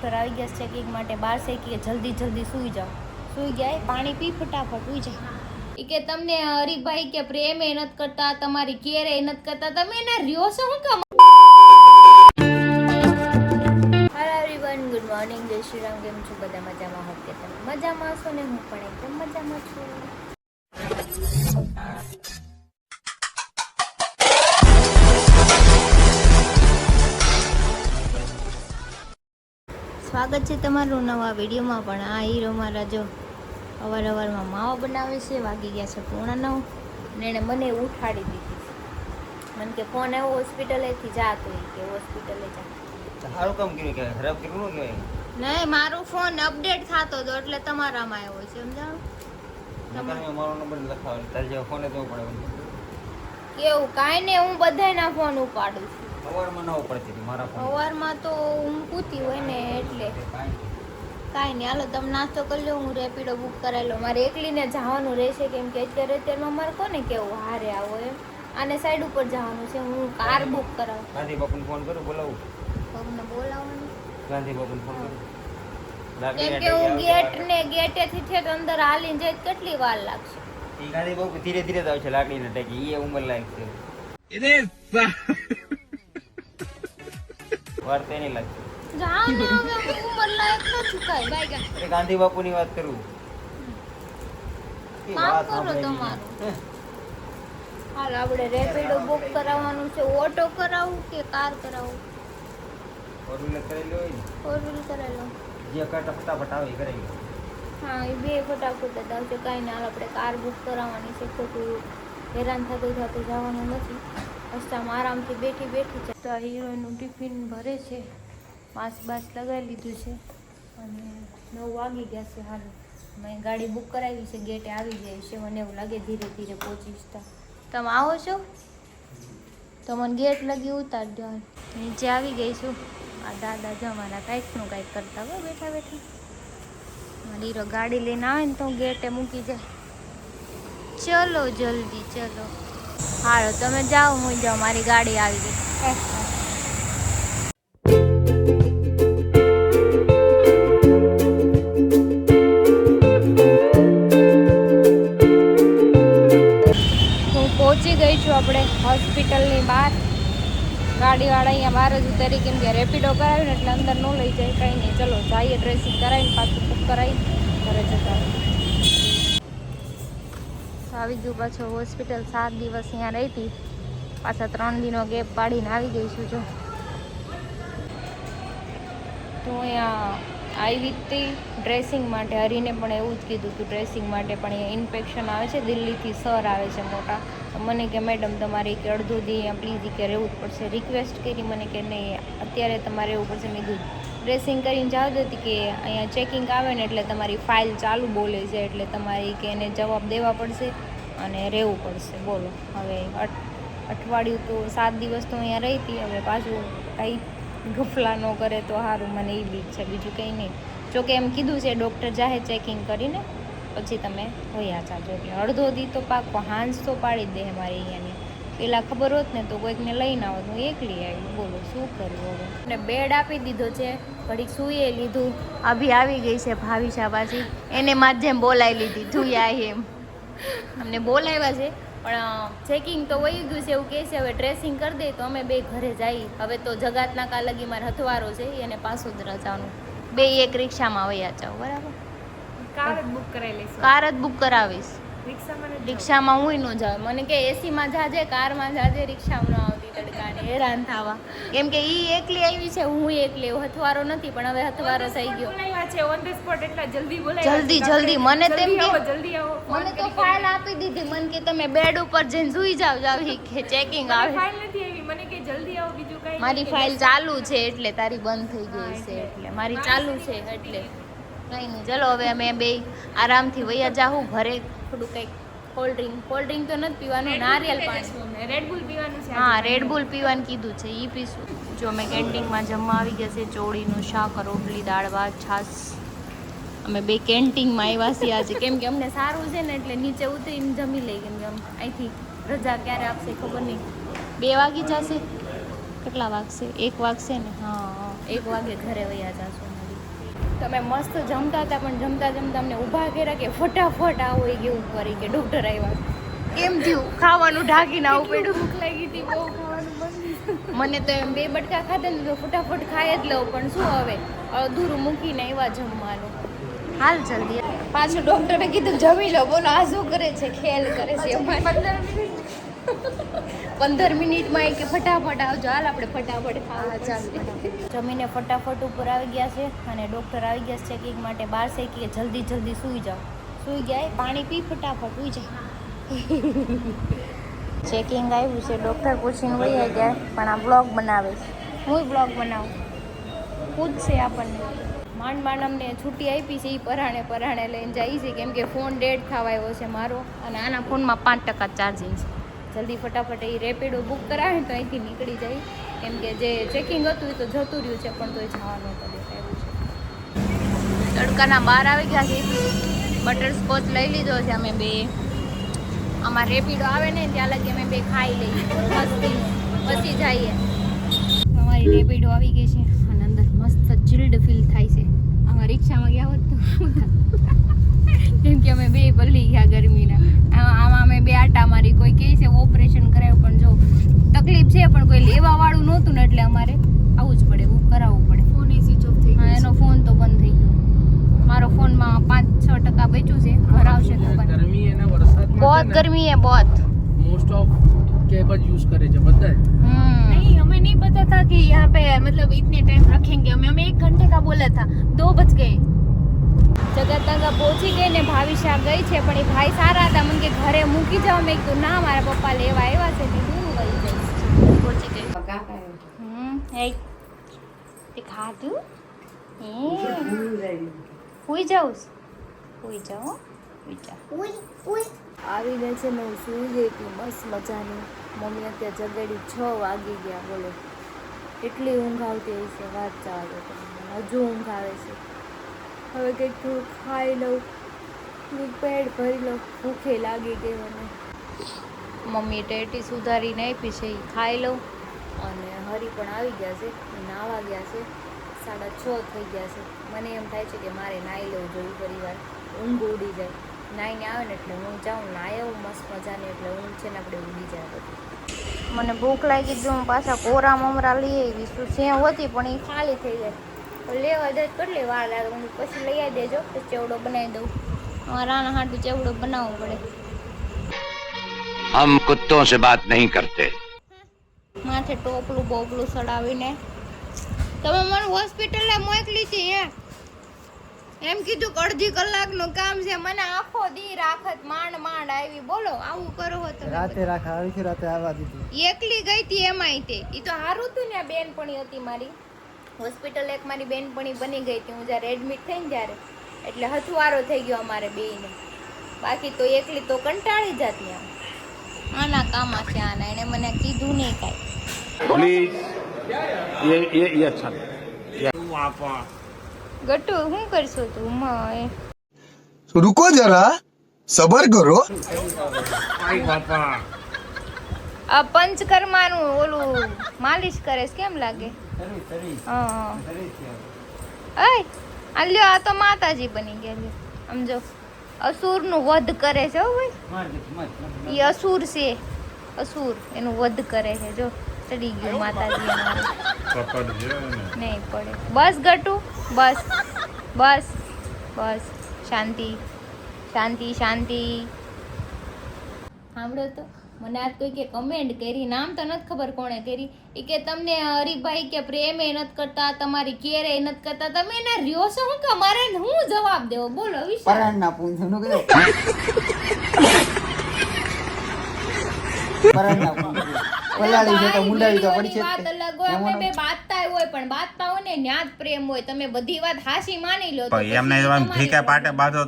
Sir આવી ગયા checking માટે બહાર છે કે જલ્દી જલ્દી સૂઈ જાઓ. સૂઈ ગયા, પાણી પી ફટાફટ સૂઈ જાય. એ કે તમને હરીભાઈ કે પ્રેમ એ નથી કરતા, તમારી કેર એ નથી કરતા, તમે એને રહ્યો છો શું કામ? હેલો એવરીવન, ગુડ મોર્નિંગ, જય શ્રી રામ. કેમ છો બધા? મજામાં હોત કે તમે મજામાં છો ને? હું પણ એકદમ મજામાં છું. સ્વાગત છે તમારું નવા વિડીયોમાં. પણ આ હીરો મારા જો અવારનવારમાં માવા બનાવે છે. વાગી ગયા છે 9:30 અને એણે મને ઉઠાડી દીધી છે. મને કે ફોન આવ્યો હોસ્પિટલેથી, જા તો કે હોસ્પિટલે જા. સારું કામ કર્યું, કે ખરાબ કર્યું ન કહેવાય. નહીં, મારો ફોન અપડેટ થતો હતો એટલે તમારામાં આવ્યો છે, સમજાણું? તમારે મારો નંબર લખાવો, તારે જેવો ફોન દેવો પડે. કેવું કાંઈ નહીં, હું બધાયના ફોન ઉપાડું છું. સવારમાં ન પડતી હતી મારા ફોન. સવારમાં તો હું પૂતી હોય ને એટલે કાંઈ નહીં. હાલો તમે નાસ્તો કરી લો, હું રેપિડો બુક કરાવી લો. મારે એકલીને જવાનું રહેશે, કેમ કે અત્યારમાં મારે કોને કેવું હારે આવો એમ. આને સાઈડ ઉપર જવાનું છે, હું કાર બુક કરાવું. ગાંધી બાપુને ફોન કરું, બોલાવું. તમને બોલાવવાનું ગાંધી બાપુને ફોન કરું. કેમ કે હું ગેટેથી છે તો અંદર હાલીને જઈ કેટલી વાર લાગશે. એ ગાંધી બાપુ ધીરે ધીરે જ આવશે લાકડીને ટેકી. એ ઉંમર લાયક છે, વાર તે નહીં લાગશે. જાને હવે ઉંમર લાયક નથી કાંઈ. બાય ગા ગાંધી બાપુની વાત કરું. કામ કરો તમારું. હાલ આપણે રેપિડો બુક કરાવવાનું છે. ઓટો કરાવું કે કાર કરાવું? ફોર વ્હીલર કરેલી હોય ને, ફોર વ્હીલ કરાવી લો. જે કટ ફટાફટ આવે એ કરાવી લો. હા, એ બે ફટાફટ જ આવશે. કાંઈ ના, આપણે કાર બુક કરાવવાની છે. ખોટું હેરાન થતું જવાનું નથી. રસ્તામાં આરામથી બેઠી છે. તો આ હીરોનું ટિફિન ભરે છે. માસ્ક લગાવી લીધું છે અને 9 વાગી ગયા છે. હાલ મેં ગાડી બુક કરાવી છે, ગેટે આવી જાય છે. મને એવું લાગે ધીરે ધીરે પહોંચીશ. તમે આવો છો તો મને ગેટ લગી ઉતારી દો. નીચે આવી ગઈ છું. આ દાદા જો અમારા કાંઈકનું કાંઈક કરતા હોય બેઠા બેઠા. મારી હીરો ગાડી લઈને આવે ને તો ગેટે મૂકી જાય. ચલો જલ્દી ચલો. હાલો તમે જાઓ, હું જાઉં, મારી ગાડી આવી ગઈ. હું પહોંચી ગઈ છું આપણે હોસ્પિટલની બહાર. ગાડીવાળા અહીંયા બહાર જ ઉતારી, કેમ કે રેપિડો કરાવ્યું ને એટલે અંદર ન લઈ જાય. કંઈ નહીં, ચલો જઈએ. ડ્રેસિંગ કરાવીને પાછું બુક કરાવીને ઘરે જતા આવી ગયું પાછું હોસ્પિટલ. 7 દિવસ અહીંયા રહી હતી, પાછા 3 દિનો ગેપ પાડીને આવી ગઈ છું. જો તો અહીંયા આવી હતી ડ્રેસિંગ માટે. હરીને પણ એવું જ કીધું હતું ડ્રેસિંગ માટે, પણ અહીંયા ઇન્ફેક્શન આવે છે. દિલ્હીથી સર આવે છે મોટા. મને કે મેડમ તમારે કે અડધો દી અહીંયા પ્લીઝ કે રહેવું જ પડશે. રિક્વેસ્ટ કરી મને કે નહીં અત્યારે તમારે રહેવું પડશે. મેં કીધું ડ્રેસિંગ કરીને જાવ હતી કે અહીંયા ચેકિંગ આવે ને એટલે તમારી ફાઇલ ચાલુ બોલે છે, એટલે તમારી કે એને જવાબ દેવા પડશે અને રહેવું પડશે. બોલો હવે અઠવાડિયું તો 7 દિવસ તો અહીંયા રહી હતી. હવે પાછું કંઈ ગફલા ન કરે તો સારું, મને એ બીક છે, બીજું કંઈ નહીં. જોકે એમ કીધું છે ડૉક્ટર જાહે ચેકિંગ કરીને પછી તમે હોયા જાજો. એટલે અડધો દી તો પાકો, હાંસ તો પાડી જ દે મારી અહીંયાની. પહેલાં ખબર હોત ને તો કોઈકને લઈને આવત, હું એકલી આવી. બોલો શું કરવું હવે. અને બેડ આપી દીધો છે, ઘડીક સૂઈએ લીધું. અભી આવી ગઈ છે ભાવિશા પાછી, એને માર જેમ બોલાવી લીધી. તું એમ અમને બોલાવ્યા છે પણ ચેકિંગ તો વહી ગયું છે એવું કહે છે. હવે ડ્રેસિંગ કરી દે તો અમે બે ઘરે જઈએ. હવે તો જગાતના કાલગી મારે હથવારો છે, એને પાસોદરા જવાનું. બે એક રિક્ષામાં વયા જાઓ, બરાબર? કાર જ બુક કરાવી લઈશું. કાર જ બુક કરાવીશ. રિક્ષામાં હું ન જાઉં. મને કે એસીમાં જાજે, કારમાં જાજે, રિક્ષામાં ન આવતી તડકાને હેરાન થવા. કેમ કે ઈ એકલી આવી છે, હું એકલી. હથવારો નથી પણ હવે હથવારો થઈ ગયો. બોલાવ્યા છે ઓન ધ સ્પોટ, એટલા જલ્દી બોલાવ્યા. જલ્દી મને તેમ કે જલ્દી આવો. મને તો ફાઇલ આપી દીધી. મને કે તમે બેડ ઉપર જઈને સુઈ જાવ કે ચેકિંગ આવે. ફાઇલ નથી આવી, મને કે જલ્દી આવો, બીજું કાંઈ. મારી ફાઇલ ચાલુ છે એટલે તારી બંધ થઈ ગઈ છે. એટલે મારી ચાલુ છે એટલે કંઈ નહીં. ચલો હવે અમે બે આરામથી વયા જાઉં ઘરે. થોડું કંઈક કોલ્ડ ડ્રિંક તો નથી પીવાનું, નારિયેલ પાણી, રેડબુલ પીવાનું છે. હા રેડબુલ પીવાનું કીધું છે, એ પીશું. જો અમે કેન્ટીનમાં જમવા આવી ગયા છે. ચોળીનું શાક, રોટલી, દાળ ભાત, છાશ. અમે બે કેન્ટીનમાં આવ્યા છીએ આજે, કેમ કે અમને સારું છે ને એટલે નીચે ઉતરીને જમી લઈ. કેમ કે અહીંથી રજા ક્યારે આપશે ખબર નહીં. 2 વાગી જશે. કેટલા વાગશે? 1 વાગશે ને? હા 1 વાગે ઘરે વયા જશું. અમે મસ્ત જમતા હતા પણ જમતા જમતા અમને ઊભા કર્યા કે ફટાફટ આવો એ કેવું કરી કે ડૉક્ટર આવ્યા. કેમ થયું? ખાવાનું ઢાંકીને આવું પડ્યું. ભૂખ લાગી હતી બહુ ખાવાનું મન મને તો એમ 2 બટકા ખાધા ને તો ફટાફટ ખાઈ જ લઉં પણ શું હવે અધૂરું મૂકીને આવ્યા જમવાનું. હાલ જલ્દી પાછું ડૉક્ટરે કીધું જમી લો. બોલો આ શું કરે છે? ખેલ કરે છે અમારે. 15 મિનિટમાં કે ફટાફટ આવજો. હાલ આપણે ફટાફટ ખાવા ચાલ. જમીને ફટાફટ ઉપર આવી ગયા છે અને ડૉક્ટર આવી ગયા છે ચેકિંગ માટે. બહાર છે કે જલ્દી જલ્દી સૂઈ જાઓ. સૂઈ ગયા, પાણી પી ફટાફટ સૂઈ જાય. ચેકિંગ આવ્યું છે, ડૉક્ટર પૂછીને વહી ગયા પણ આ બ્લોગ બનાવે છે. હું બ્લોગ બનાવું પૂછશે આપણને. માંડ માંડ અમને છૂટી આપી છે એ પરાણે લઈને જાય છે કેમ કે ફોન ડેડ થવા આવ્યો છે મારો અને આના ફોનમાં 5% ચાર્જિંગ છે. જલ્દી ફટાફટ એ રેપિડો બુક કરાવે તો અહીંથી નીકળી જાય કેમ કે જે ચેકિંગ હતું એ તો જતું રહ્યું છે પણ તોય જવાનું તો દેખાયું છે. તડકાના બહાર આવી ગયા છે. બટરસ્કોચ લઈ લીધો છે અમે બે. આમાં રેપિડો આવે ને ત્યાં લગી અમે બે ખાઈ લઈએ પછી જઈએ. અમારી રેપિડો આવી ગઈ છે અને અંદર મસ્ત ચિલ્ડ ફીલ થાય છે. આમાં રિક્ષામાં ગયા હોત તો કેમ કે અમે બે પલ્લી ગયા ગરમીના. આમાં અમે બે આટા મારી. કોઈ કહે છે ઓપરેશન કરાવ્યું પણ જો તકલીફ છે પણ કોઈ લેવા વાળું નહોતું ને એટલે અમારે આવવું જ પડે, બુક કરાવવું પડે. ફોન એ સ્વિચ ઓફ થઈ હા, એનો ફોન તો બંધ થઈ ગયો. મારો ફોનમાં 5-6% બચ્યું છે. ઘર આવશે તો गर्मी है ना वरसाद में बहुत गर्मी है बहुत. मोस्ट ऑफ केबल यूज करे છે બધા नहीं हमें नहीं पता था कि यहाँ पे मतलब इतने टाइम रखेंगे. हमें 1 घंटे का बोला था, 2 बज गए. જગતનગર પહોંચી ગઈ ને ભાવિશા ગઈ છે પણ એ ભાઈ સારા હતા. મને કે ઘરે મૂકી જાઓ. મેં કીધું ના મારા પપ્પા લેવા આવ્યા છે તે હું વહી જઈશ. પહોંચી ગઈ. હે તે ખાધું હુઈ જાઉં હુઈ જાઓ આવી ગઈ છે ને હું સૂઈ ગઈ હતી મસ્ત મજાની. મમ્મી અત્યારે જગાડી 6 વાગી ગયા. બોલો એટલી ઊંઘ આવતી હોય છે વાત ચાલે તો હજુ ઊંઘ આવે છે. હવે કંઈક થોડું ખાઈ લઉં, થોડુંક પેટ ભરી લઉં. ભૂખે લાગી ગઈ મને. મમ્મીએ ટેટી સુધારીને આપી છે એ ખાઈ લઉં. અને હરી પણ આવી ગયા છે, નાવા ગયા છે. 6:30 થઈ ગયા છે. મને એમ થાય છે કે મારે નાહી લેવું જોઈએ પરિવાર. ઊંઘ ઉડી જાય. નાહીને આવે ને એટલે હું જાઉં નાહી આવું મસ્ત મજાની એટલે ઊંઘ છે ને આપણે ઉડી જાય બધી. મને ભૂખ લાગી ગઈ. હું પાછા કોરા મમરા લઈ આવી. શું સેવ હતી પણ એ ખાલી થઈ જાય. લેવા જાય કેટલી વાર લાગે. હું પછી લઈ આવી દેજો પછી ચેવડો બનાવી દઉં. રાણા હાટું ચેવડો બનાવવો પડે. हम कुत्तों से बात नहीं करते. માથે ટોપલું બોપલું સડાવીને તમે મને હોસ્પિટલે મોકલી હતી એમ કીધું કે 1.5 કલાકનું કામ છે. મને આખો દી રાખત માંડ આવી. બોલો આવું કરો હો તમે. રાતે રાખા આવી છે, રાતે આવવા દીધી. એકલી ગઈ હતી એમાંય તે. એ તો સારું હતું ને. બેનપણી હતી મારી હોસ્પિટલ. એક મારી બેનપણી બની ગઈ હતી હું જ્યારે એડમિટ થઈને ત્યારે એટલે હથવારો થઈ ગયો અમારે બેયને. બાકી તો એકલી તો કંટાળી જાત ને. આના કામમાં છે આના. એણે મને કીધું નહીં કાંઈ. प्लीज ये अच्छा ગટુ શું કરશો તું? रुको जरा सबर करो. આ પંચકર્માનું ઓલું માલિશ કરે છે કેમ લાગે? હા અય આ લ્યો આ તો માતાજી બની ગયા લ્યો. સમજો અસુરનું વધ કરે છે હો ભાઈ. એ અસુર છે. અસુર એનું વધ કરે છે. જો ચડી ગયું માતાજી અમારે. નહીં પડે. બસ ગટુ બસ બસ બસ. શાંતિ શાંતિ શાંતિ. સાંભળો તો મને આજ કોઈ કે કમેન્ટ કરી. નામ તો નથી ખબર કોણે કરી. એ કે તમને હરીભાઈ કે પ્રેમે નથી કરતા, તમારી કેરે નથી કરતા. તમે એને રહ્યો છો હું કે મારે હું જવાબ દેવો? બોલો વિશાલ. પરાણના પૂંછનું કીધું. પરાણના પૂંછ પલાળી છે તો મુંડાવી તો પડી છે. વાત અલગ હોય. અમે બે બાતતા હોય પણ બાતતા હોય ને ન્યા જ પ્રેમ હોય. તમે બધી વાત હાસી માની લો તો એમને ઠીકે પાટે બાંધો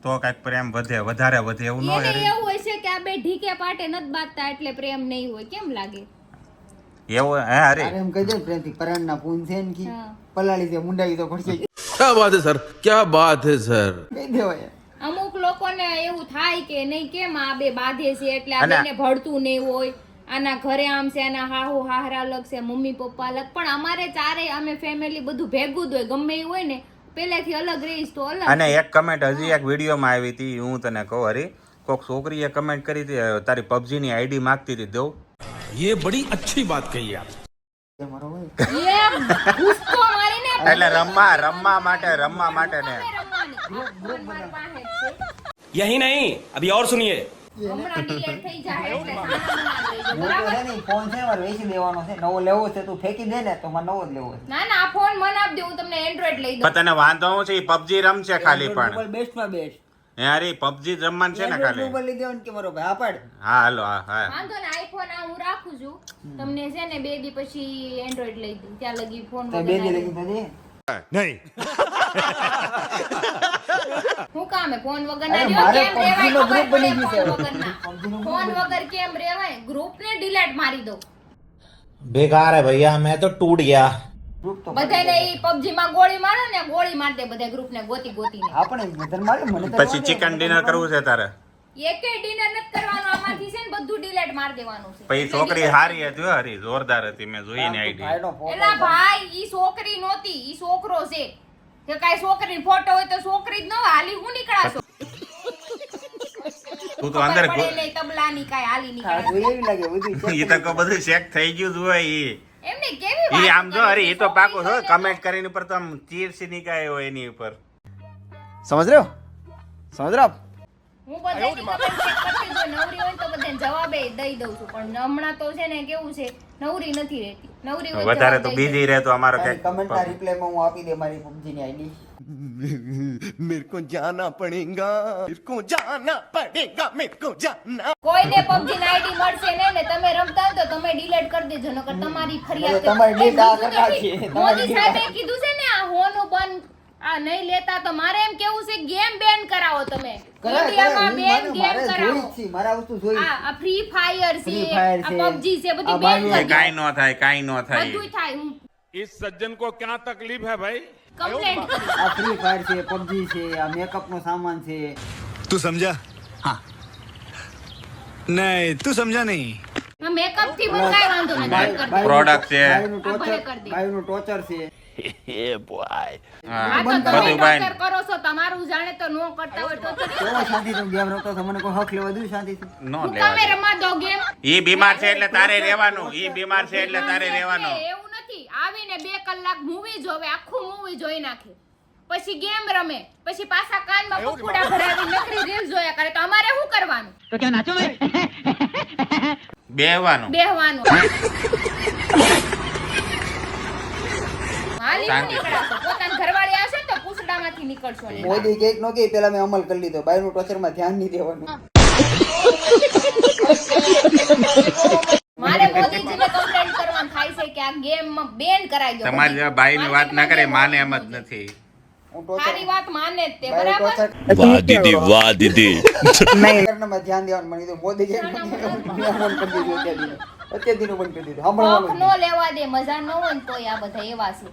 તો કઈક પ્રેમ વધે, વધારે વધે એવું ન હોય. એને એવું હોય છે કે આ બે ઢીકે પાટે નથી બાતતા એટલે પ્રેમ નહીં હોય. કેમ લાગે? એવું હે અરે અરે એમ કહી દે પ્રેમથી પરાણના પૂંછ છે ને કી હા. પલાળી છે મુંડાવી તો પડી છે. क्या बात है सर, क्या बात है सर. કહી દેવાય. અમુક લોકોને એવું થાય કે નહીં કેમ આ બે બાંધે છે એટલે આ અને- બેને ભળતું નહીં હોય. આના ઘરે આમ છે, આના હાહુ હાહરા અલગ છે, મમ્મી પપ્પા અલગ, પણ અમારે ચારેય અમે ફેમિલી બધું ભેગું જ હોય, ગમે એ હોય ને પહેલેથી અલગ રહીશ તો અલગ. અને એક કમેન્ટ હજી એક વિડીયોમાં આવી હતી, હું તને કહું હરી, કોક છોકરીએ કમેન્ટ કરી હતી, તારી PUBG ની આઈડી માંગતી હતી, દઉં? ये बड़ी अच्छी बात कही आप. એ ગુસ્સો મારીને એટલે રમવા માટે ને રમવાની પાસે જ છે. यही नहीं अभी और सुनिए હમણાં delete થઈ જાય એટલે સામાન ના લઈ જાઓ, હું તો બરાબર? છે ને ફોન છે મારે વેચી દેવાનો છે, નવો લેવો છે, તું ફેંકી દે ને તો મારે નવો જ લેવો છે. ના ના આ ફોન મને આપી દે, હું તમને એન્ડ્રોઈડ લઈ દઉં. પણ તને વાંધો હું છે, PUBG રમશે ખાલી પણ મોબાઈલ બેસ્ટમાં બેસ્ટ. હે હરી, PUBG જ રમવાનું છે ને ખાલી. મોબાઈલ લઈ દેવાનો કે મારો ભાઈ આ પાડ. હા હાલો, હા વાંધો ને આઈફોન આ હું રાખું છું, તમને છે ને 2 દી પછી એન્ડ્રોઈડ લઈ દઉં, ત્યાં લગી ફોન તો બે દી લગી થશે. હું કામે ફોન વગર અરે ના મારે કેમ રેવાય? PUBG નો ખબર group બની પડે ગયું ફોન છે. વગરના. PUBG નો ફોન group વગર કેમ રેવાય? ગ્રુપ ને ડિલીટ મારી દો. बेकार है भैया मैं तो टूट गया. group તો બધાને ઈ PUBG માં ગોળી મારો ને ગોળી માર દે બધા ગ્રુપ ને ગોતીને. આપણે બધાને મારે મને તો પછી ચિકન ડિનર કરવું છે તારે? એકે ડિનર નથી કરવાનું, આમાંથી છે ને બધું ડિલીટ માર દેવાનું છે. પછી છોકરી હારી હતી હો, હરી જોરદાર હતી, મેં જોઈ ને આઈડી. ભાઈનો ફોટો એલા ભાઈ ઈ છોકરી નહોતી, ઈ છોકરો છે. કે કાઈ છોકરી ફોટો હોય તો છોકરી જ ન હોય, હાલી હું નીકળાશો? તું તો અંદર ખબર પડે નહીં તબલાની કાઈ હાલી આ નીકળાશો. જોઈએ એવી લાગે બધું ઈ તો કો બધું ચેક થઈ ગયું જ હોય ઈ. એમને કેવી ઈ વાત આમ જો કરે હરી, છે? ઈ તો પાકું છો, છોકરી કમેન્ટ કરીને ઉપર તો આમ ચીર સી નીકળે હોય એની ઉપર. સમજ રહ્યો હું બધાની ખબર check કરતી જ હોય. નવરી હોય તો બધાને જવાબે દઈ દઉં છું, પણ હમણાં તો છે ને કેવું છે, નવરી નથી રહેતી. નવરી હોય વધારે જવાબ તો દઈ બીજી રહે તો અમારો કમેન્ટ ના કઈક રિપ્લાય માં હું આપી દે મારી PUBG ની આઈડી. मेरे को जाना पड़ेगा કોઈને PUBG ની આઈડી મળશે નહીં ને તમે રમતા હોય તો તમે ડિલીટ કરી દેજો, નકર તમારી ફરિયાદ તમારી એ data બીજું કટા નથી. છે. મોદી સાહેબે કીધું છે ને આ હોનું બંધ આ નહીં લેતા, તો મારે એમ કેવું છે ગેમ બેન કરાવો તમે. ઇન્ડિયામાં બેન ગેમ કરાવો. મારા વસ્તુ જોઈ આ ફ્રી ફાયર છે, Free Fire આ છે, PUBG છે, બધી આ બેન બાયું કરી દો. કાઈ નો થાય, કાઈ નો થાય. બધુંય થાય. હું इस सज्जन को क्या तकलीफ है भाई? કમ્પ્લેન્ટ કરી. આ ફ્રી ફાયર છે, PUBG છે, આ મેકઅપ નો સામાન છે. तू समझा? हाँ नहीं तू समझा नहीं. મેકઅપ થી મને કાંઈ વાંધો નથી. કરી દો. પ્રોડક્ટ છે. બાયુનું આ ભલે ટોચર કરી દે. બાયુનું ટોચર છે. હા, આ તો તમે બધું બાય. ટોર્ચર કરો છો, તમારું જાણે તો નો કરતા હોય ટોર્ચર. કેવો શાંતિથી ગેમ રમતો હતો, મને કોઈ હક લેવા દઉં શાંતિથી? નો હું લેવા તમે દે. રમવા દો ગેમ. ઈ બીમાર છે એટલે તારે રહેવાનું, ઈ બીમાર છે એટલે તારે રહેવાનું. એવું નથી, આવીને 2 કલાક મૂવી જોવે, આખું મૂવી જોઈ નાખે, પછી ગેમ રમે, પછી પાછા કાનમાં પકોડા ભરાવી નકરી રીલ જોયા કરે, તો અમારે શું કરવાનું? બેહવાનું. બેહવાનું. હાલી હું નીકળાશો? પોતાની ઘરવાળી આવશે ને તો પૂછડામાંથી નીકળશો ને. મોદી કેક નો કે પેલા મેં અમલ કરી લીધો. બાયુનું ટોચર માં ધ્યાન નહીં દેવાનું. મારે મોદીજીને કમ્પ્લેન્ટ કરવાનું થાય છે કે આ ગેમ બેન કરાવી દો. તમારી જેવા બાઈની વાત ના કરે, માને એમ જ નથી. હું ટોચર સારી વાત માને જ તે, બાયું બરાબર? ટોચર वाह दीदी वाह दीदी. માં ધ્યાન દેવાનું મને કીધું. મોદી કેક મેં બંધ કરી દીધું અત્યાર દિનો બંધ કરી દીધું. હક સાંભળવાનું નો લેવા દે, મજા ન હોય ને તોય આ બધા એવા છે.